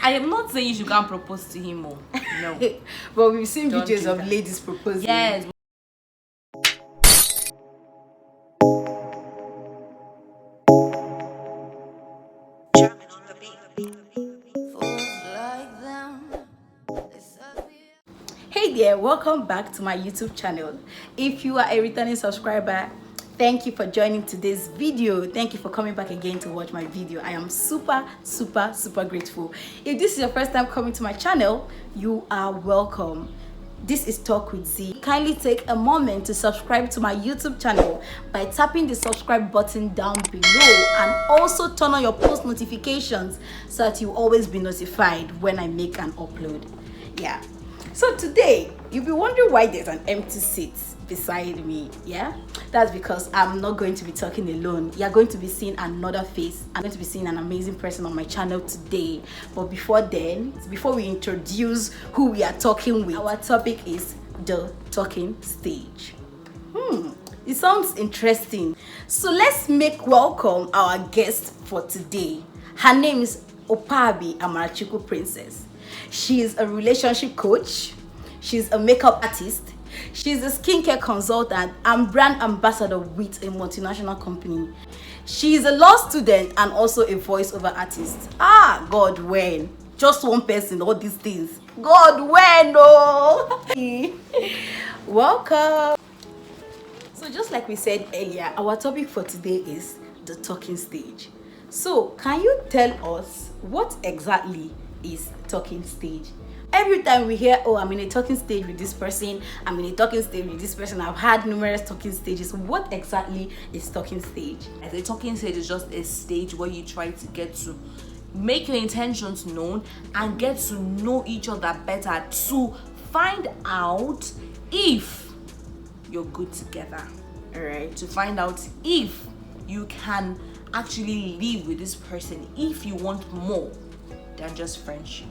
I am not saying you should go and propose to him. Oh. No. But we've seen Don't videos do of that. ladies proposing. Yes. Hey there, welcome back to my YouTube channel. If you are a returning subscriber, thank you for joining today's video. Thank you for coming back again to watch my video. I am super grateful. If this is your first time coming to my channel, you are welcome. This is Talk with Z. Kindly take a moment to subscribe to my YouTube channel by tapping the subscribe button down below, and also turn on your post notifications so that you always be notified when I make an upload. Yeah. So today, you'll be wondering why there's an empty seat beside me. Yeah, that's because I'm not going to be talking alone. You're going to be seeing another face. I'm going to be seeing an amazing person on my channel today. But before we introduce who we are talking with, our topic is the talking stage. It sounds interesting. So let's make welcome our guest for today. Her name is Opabi Amarachukwu Princess. She is a relationship coach. She's a makeup artist. She's a skincare consultant and brand ambassador with a multinational company. She is a law student and also a voiceover artist. God, when? Just one person, all these things. God, when? Oh! Welcome. So just like we said earlier, our topic for today is the talking stage. So can you tell us what exactly is talking stage? Every time we hear, oh, I'm in a talking stage with this person, I'm in a talking stage with this person, I've had numerous talking stages. What exactly is talking stage? As a talking stage is just a stage where you try to get to make your intentions known and get to know each other better to find out if you're good together. All right, to find out if you can actually live with this person, if you want more than just friendship.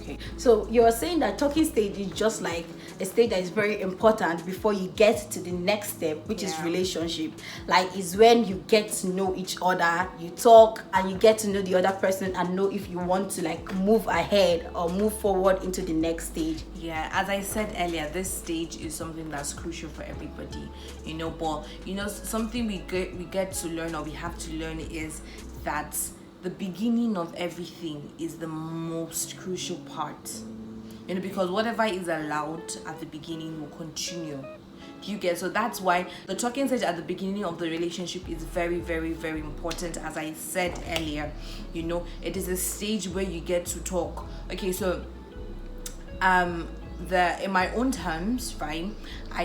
Okay, so you're saying that talking stage is just like a stage that is very important before you get to the next step, which is relationship. Like, is when you get to know each other, you talk and you get to know the other person and know if you want to like move ahead or move forward into the next stage. Yeah, as I said earlier, this stage is something that's crucial for everybody, but something we get to learn, or we have to learn, is that the beginning of everything is the most crucial part, because whatever is allowed at the beginning will continue. You get? So that's why the talking stage at the beginning of the relationship is very important. As I said earlier, it is a stage where you get to talk. Okay, so in my own terms, right, I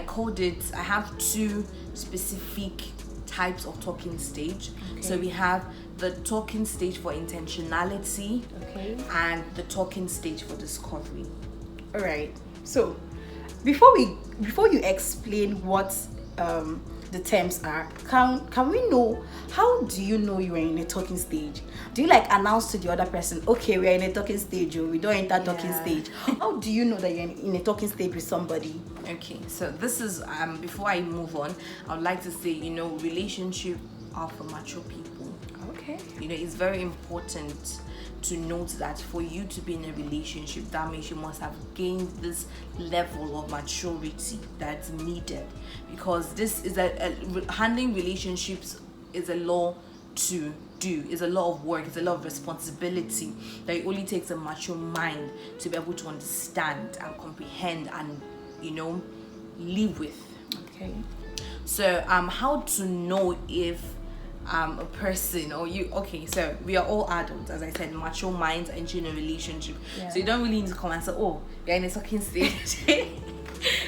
have two specific types of talking stage. Okay. So we have the talking stage for intentionality, and the talking stage for discovery. All right. So before you explain what the terms are, can we know, how do you know you are in a talking stage? Do you like announce to the other person, okay, we are in a talking stage, or we don't enter talking stage? How do you know that you're in a talking stage with somebody? Okay, so this is before I move on, I would like to say, relationship are for mature people. Okay. It's very important to note that for you to be in a relationship, that means you must have gained this level of maturity that's needed, because this is handling relationships is a lot to do, is a lot of work, it's a lot of responsibility that it only takes a mature mind to be able to understand and comprehend and live with. Okay. So how to know if a person or you, okay, so we are all adults, as I said, mature minds entering a relationship. So you don't really need to come and say, oh, you're in a talking stage.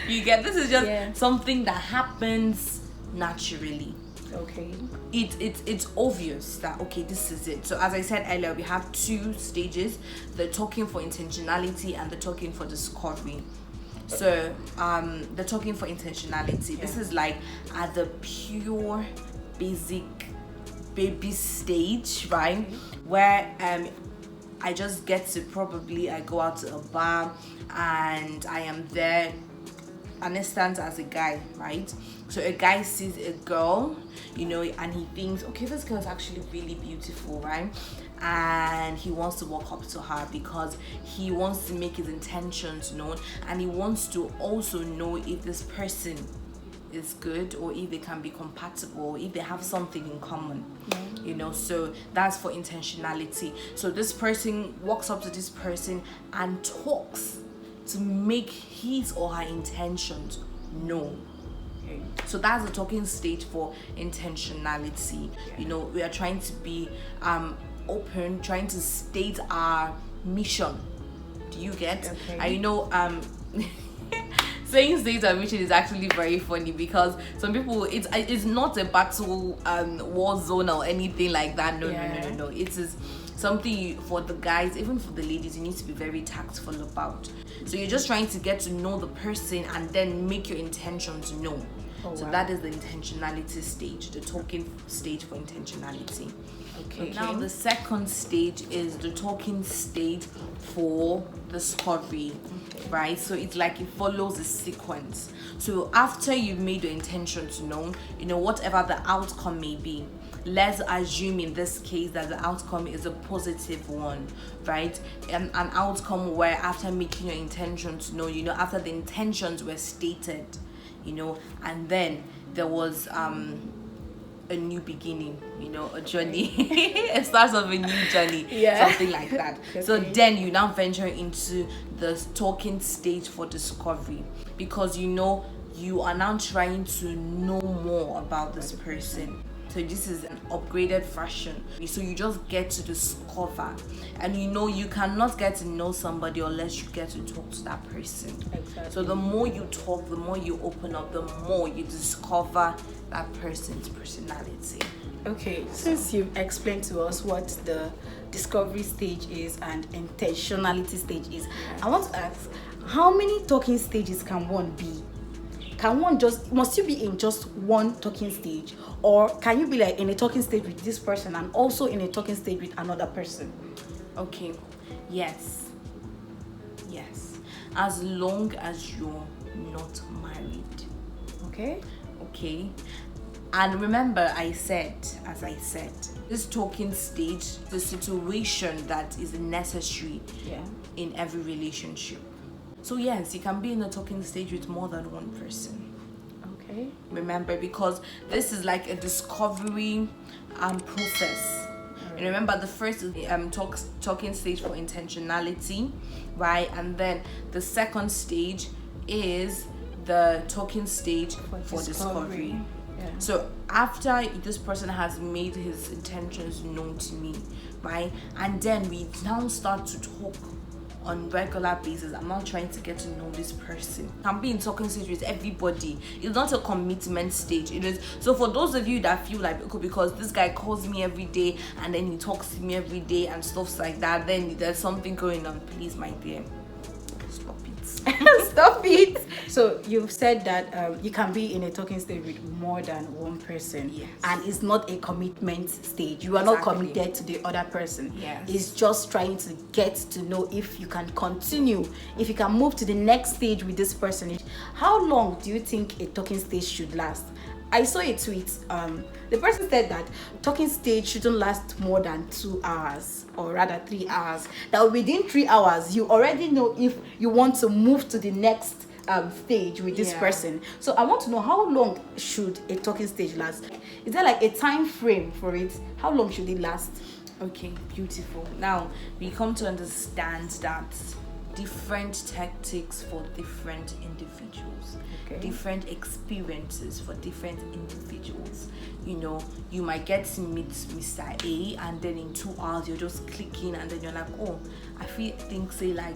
You get? This is just something that happens naturally. Okay. It's obvious that, okay, this is it. So as I said earlier, we have two stages: the talking for intentionality and the talking for discovery. So the talking for intentionality, this is like at the pure basic baby stage, right? Where I just get to, I go out to a bar and I am there, an instance as a guy, right? So a guy sees a girl, and he thinks, okay, this girl is actually really beautiful, right? and he wants to walk up to her because he wants to make his intentions known, and he wants to also know if this person is good, or if they can be compatible, if they have something in common. So that's for intentionality. So this person walks up to this person and talks to make his or her intentions known. So that's the talking stage for intentionality. We are trying to be open, trying to state our mission. Do you get? Saying state our mission is actually very funny, because some people, it's not a battle war zone or anything like that. No. It is something for the guys, even for the ladies, you need to be very tactful about. So you're just trying to get to know the person and then make your intentions known. That is the intentionality stage, the talking stage for intentionality. Okay. Now the second stage is the talking stage for discovery. Right, so it's like it follows a sequence. So after you've made your intentions known, whatever the outcome may be, let's assume in this case that the outcome is a positive one, right? An outcome where after making your intentions known, after the intentions were stated, and then there was a new beginning, a journey. It starts off a new journey, something like that. Okay. So then you now venture into the talking stage for discovery, because you are now trying to know more about this person. So this is an upgraded version. So you just get to discover, and you cannot get to know somebody unless you get to talk to that person. Exactly. So the more you talk, the more you open up, the more you discover that person's personality. Okay, since you've explained to us what the discovery stage is and intentionality stage is, I want to ask, how many talking stages can one be? Must you be in just one talking stage, or can you be like in a talking stage with this person and also in a talking stage with another person? Okay, yes, as long as you're not married. Okay, and remember, as I said, this talking stage, the situation that is necessary in every relationship. So yes, you can be in a talking stage with more than one person. Okay. Remember, because this is like a discovery process. Right. Remember, the first is talking stage for intentionality, right? And then the second stage is the talking stage for discovery. Yeah. So after this person has made his intentions known to me, right? And then we now start to talk on regular basis. I'm not trying to get to know this person. I'm being talking stage with everybody. It's not a commitment stage. It is. So for those of you that feel like, okay, because this guy calls me every day and then he talks to me every day and stuff like that, then there's something going on. Please, my dear, stop it. Stop it. So you've said that you can be in a talking stage with more than one person. Yes. And it's not a commitment stage. You are not committed to the other person. Yes. It's just trying to get to know if you can continue, if you can move to the next stage with this person. How long do you think a talking stage should last? I saw a tweet. The person said that talking stage shouldn't last more than 2 hours, or rather 3 hours. That within 3 hours, you already know if you want to move to the next stage with this person. So I want to know, how long should a talking stage last? Is there like a time frame for it? How long should it last? Okay, beautiful. Now we come to understand that different tactics for different individuals, different experiences for different individuals. You might get to meet Mr. A, and then in 2 hours you're just clicking, and then you're like, oh, I think say like,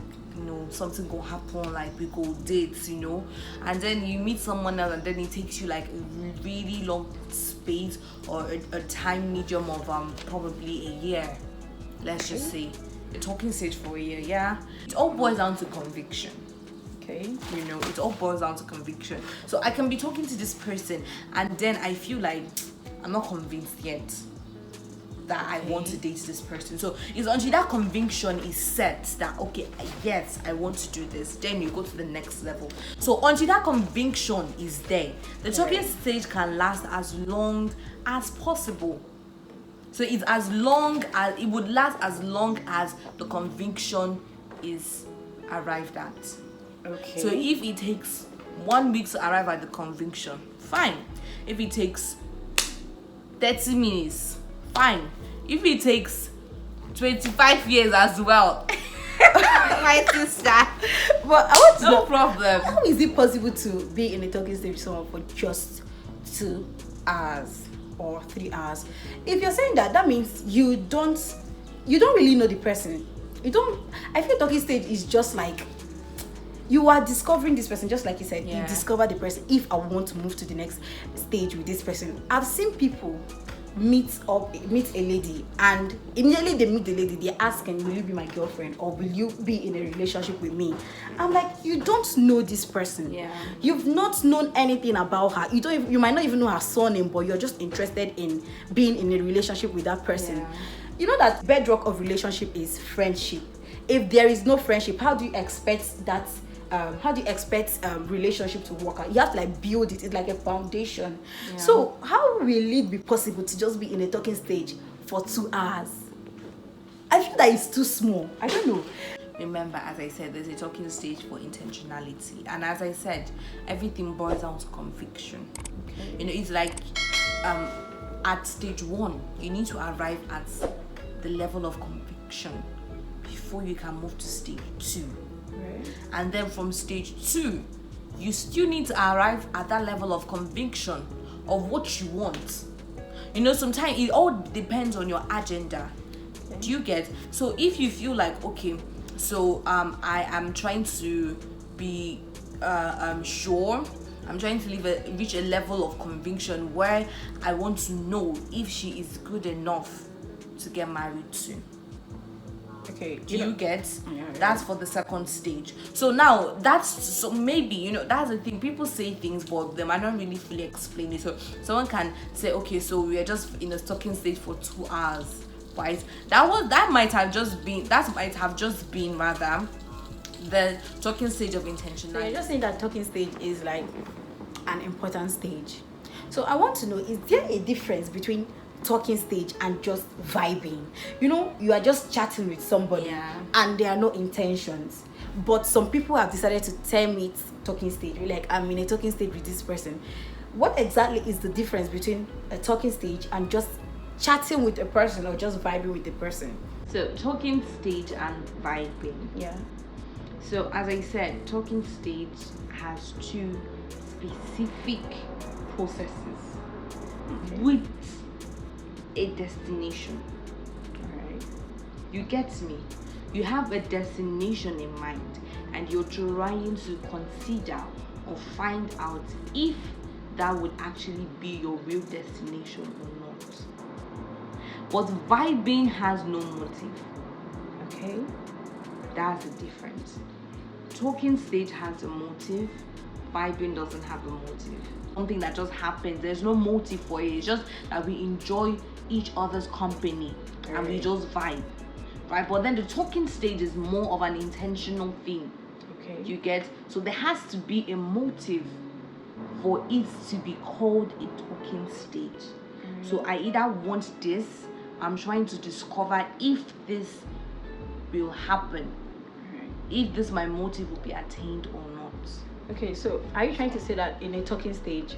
something go happen, like we go dates, and then you meet someone else, and then it takes you like a really long space, or a time medium of probably a year, let's just say. A talking stage for a year, it all boils down to conviction. It all boils down to conviction. So I can be talking to this person, and then I feel like I'm not convinced yet that I want to date this person. So it's until that conviction is set that, okay, yes, I want to do this, then you go to the next level. So until that conviction is there, the talking stage can last as long as possible. So it's as long as it would last, as long as the conviction is arrived at. Okay. So if it takes 1 week to arrive at the conviction, fine. If it takes 30 minutes, fine. If it takes 25 years as well, my sister. But I want to no know, problem. how is it possible to be in a talking stage with someone for just 2 hours or 3 hours? If you're saying that, that means you don't really know the person. I feel talking stage is just like you are discovering this person, just like you said. You discover the person. If I want to move to the next stage with this person, I've seen people meet a lady, and immediately they meet the lady, they're asking, will you be my girlfriend, or will you be in a relationship with me? I'm like, you don't know this person. You've not known anything about her. You might not even know her surname, but you're just interested in being in a relationship with that person. You know that bedrock of relationship is friendship. If there is no friendship, how do you expect that relationship to work out? You have to like build it. It's like a foundation. So how will it be possible to just be in a talking stage for 2 hours? I feel that it's too small. I don't know. Remember, as I said, there's a talking stage for intentionality, and as I said, everything boils down to conviction. You know, it's like at stage 1, you need to arrive at the level of conviction before you can move to stage 2. And then from stage 2, you still need to arrive at that level of conviction of what you want. You know, sometimes it all depends on your agenda. Do you get? So if you feel like, okay, so I am trying to be sure, I'm trying to reach a level of conviction where I want to know if she is good enough to get married to. Okay. Do you get? That's for the second stage. So now so maybe, you know, that's the thing. People say things, but they might not really fully explain it. So someone can say, okay, so we are just in a talking stage for 2 hours, right? That might have just been rather the talking stage of intentionality. So you're just saying that talking stage is like an important stage. So I want to know, is there a difference between talking stage and just vibing? You know, you are just chatting with somebody and there are no intentions, but some people have decided to term it talking stage. We're like, I'm in a talking stage with this person. What exactly is the difference between a talking stage and just chatting with a person or just vibing with the person? So talking stage and vibing. So as I said, talking stage has 2 specific processes with a destination. Alright. You get me? You have a destination in mind, and you're trying to consider or find out if that would actually be your real destination or not. But vibing has no motive. Okay. That's the difference. Talking stage has a motive, vibing doesn't have a motive. Something that just happens, there's no motive for it. It's just that we enjoy each other's company and we just vibe, right? But then the talking stage is more of an intentional thing. Okay. You get? So there has to be a motive for it to be called a talking stage. So I either want this, I'm trying to discover if this will happen, if this my motive will be attained or not. Okay, so are you trying to say that in a talking stage,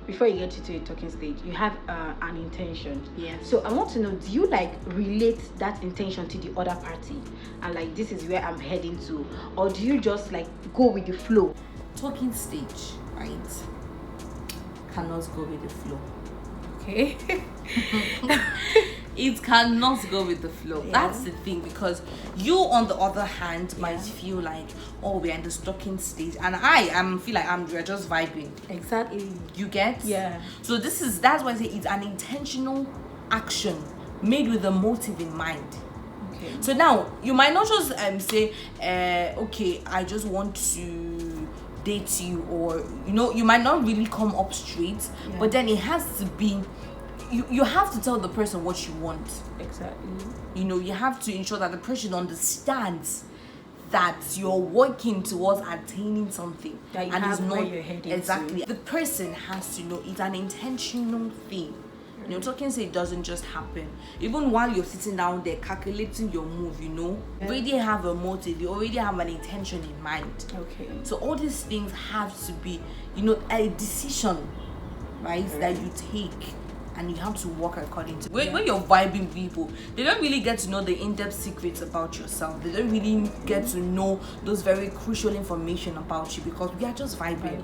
before you get to a talking stage, you have an intention? Yes. So I want to know, do you like relate that intention to the other party and like, this is where I'm heading to, or do you just like go with the flow? Talking stage, right, cannot go with the flow. Okay. It cannot go with the flow. That's the thing, because you on the other hand might feel like, oh, we're in the talking stage, and I feel like we're just vibing. Exactly. You get? So that's why I say it's an intentional action made with a motive in mind. Okay. So now you might not just say, okay, I just want to date you, or you might not really come up straight, but then it has to be. You have to tell the person what you want. Exactly. You have to ensure that the person understands that you're working towards attaining something, that you have where you're heading exactly to. The person has to know it's an intentional thing. You know, talking stage doesn't just happen. Even while you're sitting down there calculating your move, you know, you already have a motive, you already have an intention in mind. Okay. So all these things have to be, you know, a decision, right, that you take, and you have to work according to. When you're vibing people, they don't really get to know the in-depth secrets about yourself. They don't really get to know those very crucial information about you, because we are just vibing.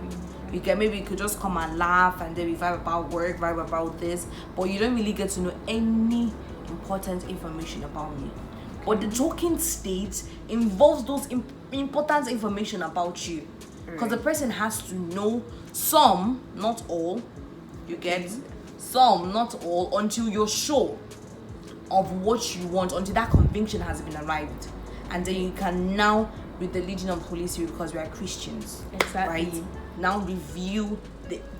You can maybe you could just come and laugh, and then we vibe about work, vibe about this, but you don't really get to know any important information about me. But the talking stage involves those important information about you, because the person has to know some, not all. You get some, not all, until you're sure of what you want, until that conviction has been arrived, and then you can now, with the leading of the Holy Spirit, because we are Christians, right, now review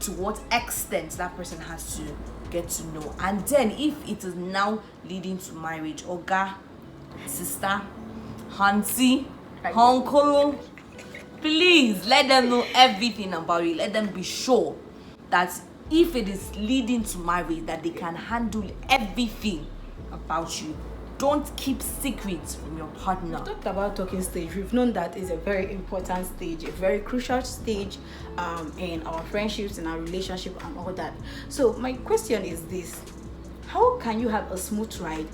to what extent that person has to get to know. And then if it is now leading to marriage, oga, sister, auntie, uncle, please let them know everything about you. Let them be sure that if it is leading to marriage, that they can handle everything about you. Don't keep secrets from your partner. We've talked about talking stage. We've known that is a very important stage, a very crucial stage in our friendships, in our relationship, and all that. So my question is this: how can you have a smooth ride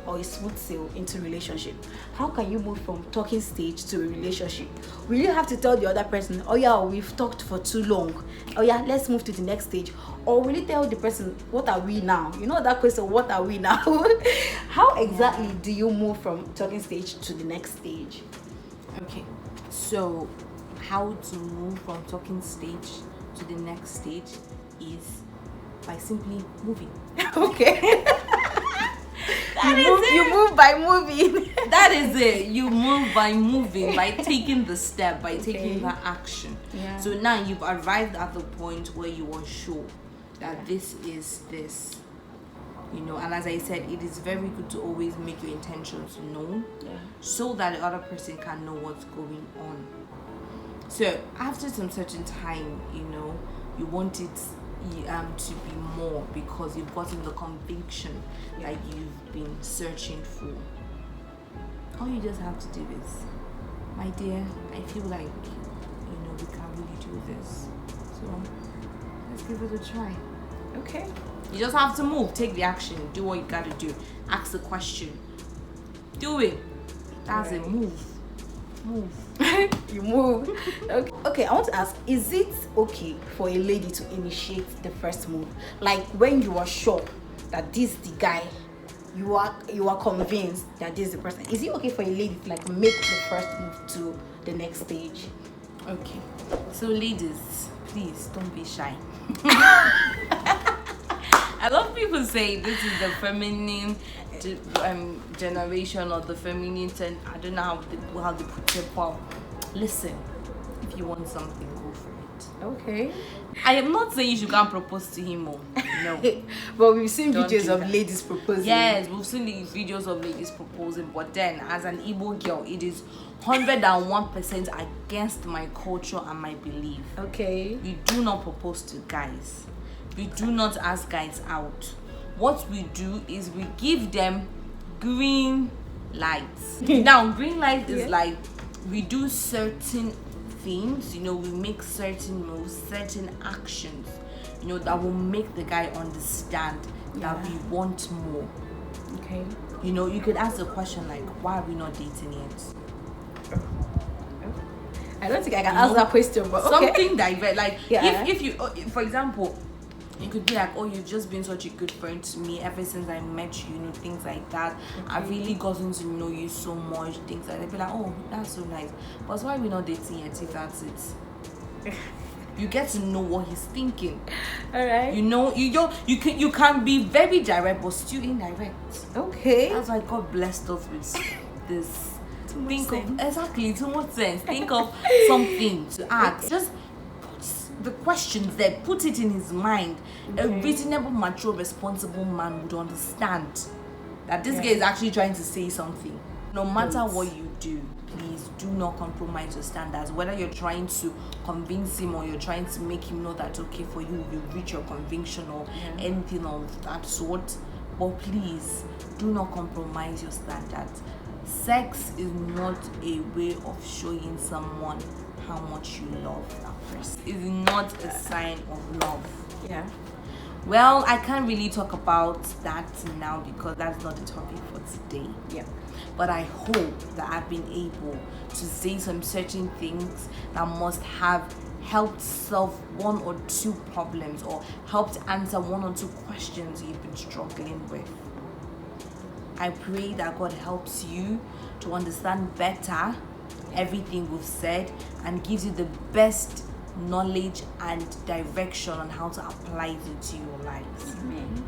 or a smooth sail into relationship? How can you move from talking stage to a relationship? Will you have to tell the other person, oh yeah, we've talked for too long, oh yeah, let's move to the next stage? Or will you tell the person, what are we now? You know that question, what are we now? How exactly do you move from talking stage to the next stage? Okay, so how to move from talking stage to the next stage is by simply moving. Okay. You move by moving. That is it. You move by moving, by taking the step, by taking the action. Yeah. So now you've arrived at the point where you are sure that this is this. You know, and as I said, it is very good to always make your intentions known, so that the other person can know what's going on. So after some certain time, you know, you want it to be more, because you've gotten the conviction that you've been searching for. All you just have to do is, my dear, I feel like, you know, we can really do this, so let's give it a try. Okay. You just have to move, take the action, do what you gotta do, ask the question, do it. That's it. Move. You move. Okay, I want to ask, is it okay for a lady to initiate the first move? Like when you are sure that this is the guy, you are convinced that this is the person, is it okay for a lady to like make the first move to the next stage? Okay, so ladies, please don't be shy. A lot of people say this is the feminine generation, or the feminine I don't know how they put it, but listen, if you want something, go for it. Okay. I am not saying you can't propose to him, or no. But we've seen Don't videos do of that. ladies proposing. Yes, we've seen the videos of ladies proposing, but then as an Igbo girl, it is 101% against my culture and my belief. Okay. We do not propose to guys. We do not ask guys out. What we do is we give them green lights. Now, green light is like we do certain things, you know, we make certain moves, certain actions, you know, that will make the guy understand that we want more. Okay. You know, you could ask a question like, why are we not dating yet? I don't think I can answer that question, but okay. Something direct, like if you, for example, you could be like, oh, you've just been such a good friend to me ever since I met you, you know, things like that. I've really gotten to know you so much, things like that. Be like, oh, that's so nice. But why are we not dating yet if that's it? You get to know what he's thinking. All right. You know, you can be very direct, but still indirect. Okay. That's why God blessed us with this. Think of exactly too much sense. Think of something to ask. Just put the questions there. Put it in his mind. A reasonable, mature, responsible man would understand that this guy is actually trying to say something. no matter what you do, please do not compromise your standards. Whether you're trying to convince him or you're trying to make him know that okay for you, you reach your conviction or anything of that sort, but please do not compromise your standards. Sex is not a way of showing someone how much you love that person. It's not a sign of love. Yeah. Well, I can't really talk about that now because that's not the topic for today. Yeah. But I hope that I've been able to say some certain things that must have helped solve one or two problems or helped answer one or two questions you've been struggling with. I pray that God helps you to understand better everything we've said and gives you the best knowledge and direction on how to apply it to your lives. Amen.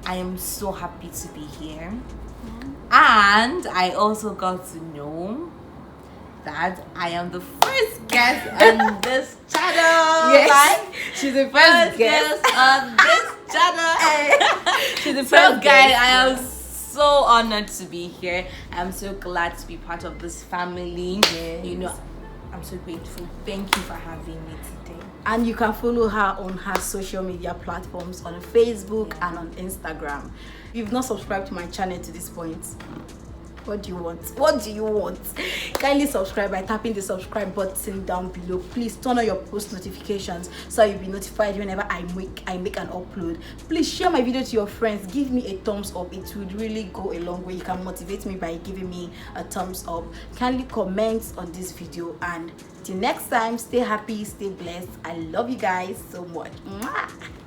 I am so happy to be here. And I also got to know that I am the first guest on this channel. Yes. Like, She's the first guest on this channel. She's the So first guys, guest. I am so honored to be here. I'm so glad to be part of this family. Yes. You know, I'm so grateful. Thank you for having me today. And you can follow her on her social media platforms on Facebook and on Instagram. If you've not subscribed to my channel to this point, what do you want? What do you want? Kindly subscribe by tapping the subscribe button down below. Please turn on your post notifications so you'll be notified whenever I make an upload. Please share my video to your friends. Give me a thumbs up. It would really go a long way. You can motivate me by giving me a thumbs up. Kindly comment on this video, and till next time, stay happy, stay blessed. I love you guys so much. Mwah!